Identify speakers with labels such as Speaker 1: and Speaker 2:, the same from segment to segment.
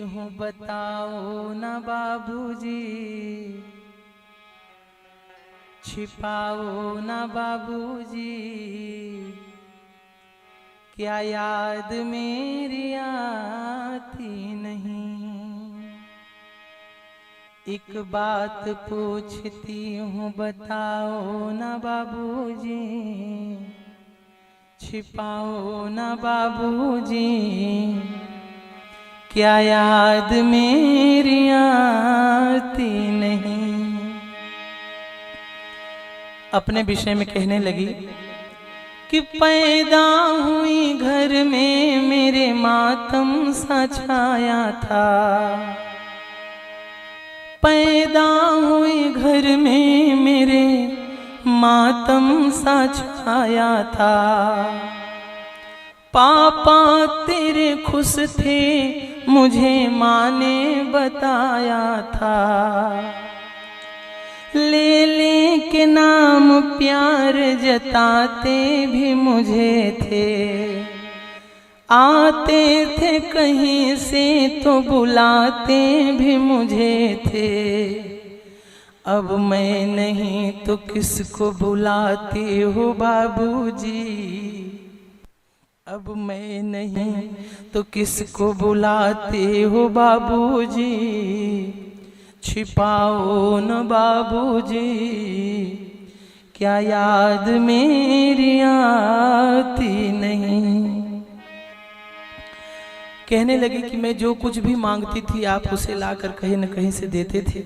Speaker 1: हूँ बताओ ना बाबूजी, छिपाओ ना बाबूजी, क्या याद मेरी आती नहीं। एक बात पूछती हूँ बताओ ना बाबूजी, छिपाओ ना बाबूजी, क्या याद मेरी आती नहीं। अपने विषय में कहने लगी कि पैदा हुई घर में मेरे मातम सा छाया था, पैदा हुई घर में मेरे मातम सा छाया था। पापा तेरे खुश थे मुझे माँ ने बताया था, ले के नाम प्यार जताते भी मुझे थे, आते थे कहीं से तो बुलाते भी मुझे थे। अब मैं नहीं तो किसको बुलाती हो बाबूजी, अब मैं नहीं तो किसको बुलाते हो बाबूजी, छिपाओ न बाबूजी, क्या याद मेरी आती नहीं। कहने लगी कि मैं जो कुछ भी मांगती थी आप उसे लाकर कहीं न कहीं से देते थे।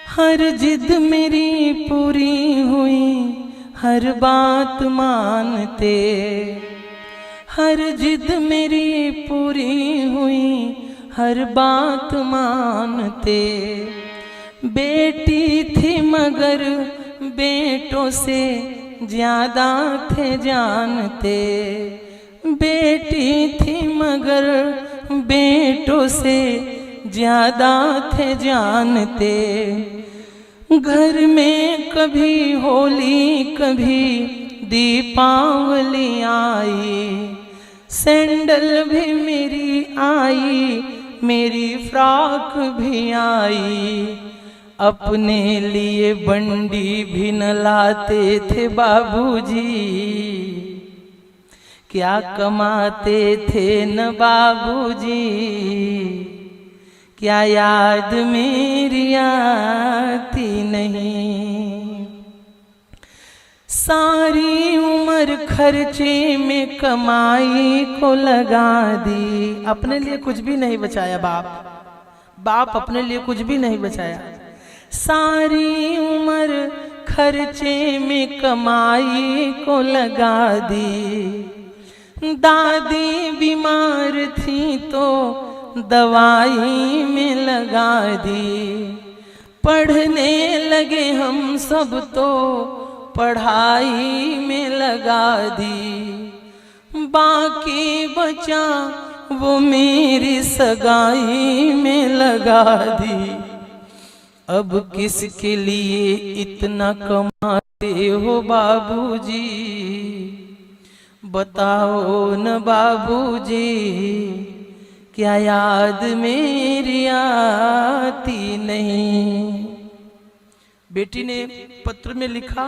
Speaker 1: हर जिद मेरी पूरी हुई, हर बात मानते, हर जिद मेरी पूरी हुई, हर बात मानते। बेटी थी मगर बेटों से ज्यादा थे जानते, बेटी थी मगर बेटों से ज्यादा थे जानते। घर में कभी होली कभी दीपावली आई, सैंडल भी मेरी आई, मेरी फ्रॉक भी आई। अपने लिए बंडी भी न लाते थे बाबूजी, क्या कमाते थे न बाबूजी, क्या याद मेरी आती नहीं। सारी उम्र खर्चे में कमाई को लगा दी, अपने लिए कुछ भी नहीं बचाया बाप अपने लिए कुछ भी नहीं बचाया। सारी उम्र खर्चे में कमाई को लगा दी, दादी बीमार थी तो दवाई में लगा दी। पढ़ने लगे हम सब तो पढ़ाई में लगा दी, बाकी बचा वो मेरी सगाई में लगा दी। अब किसके लिए इतना कमाते हो बाबूजी, बताओ न बाबूजी, क्या याद मेरी आती नहीं। बेटी ने पत्र में लिखा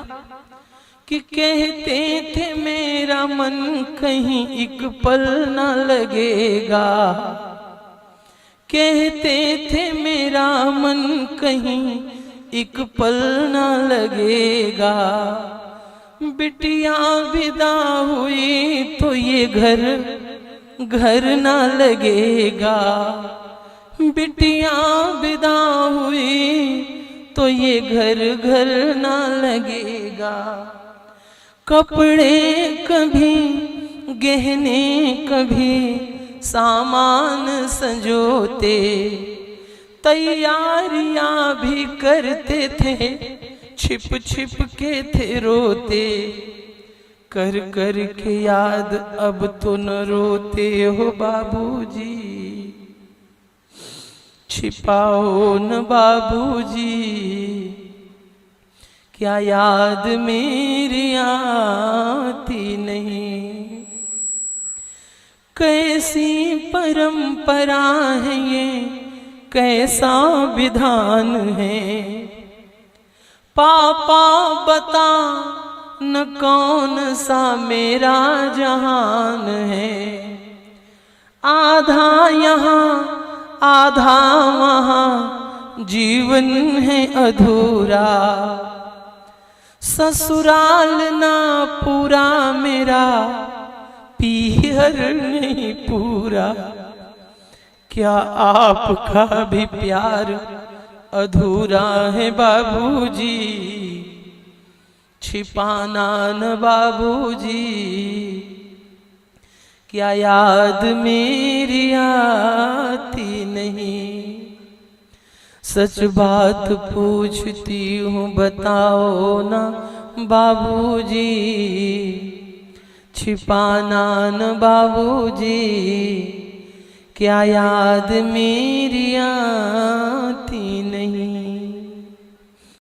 Speaker 1: कि कहते थे मेरा मन कहीं एक पल न लगेगा, कहते थे मेरा मन कहीं एक पल न लगेगा। बिटिया विदा हुई तो ये घर ना लगेगा, बिटिया विदा हुई तो ये घर ना लगेगा। कपड़े कभी गहने कभी सामान संजोते, तैयारियां भी करते थे छिप छिप के थे रोते। कर कर के याद अब तो न रोते हो बाबूजी, छिपाओ न बाबूजी, क्या याद मेरी आती नहीं। कैसी परंपरा है ये, कैसा विधान है। पापा बता न कौन सा मेरा जहान है। आधा यहाँ आधा वहाँ जीवन है अधूरा। ससुराल ना पूरा मेरा, पीहर नहीं पूरा। क्या आपका भी प्यार अधूरा है बाबूजी? छिपाना न बाबूजी, क्या याद मेरी आती नहीं? सच बात पूछती हूँ बताओ ना बाबूजी, छिपाना न बाबूजी, क्या याद मेरी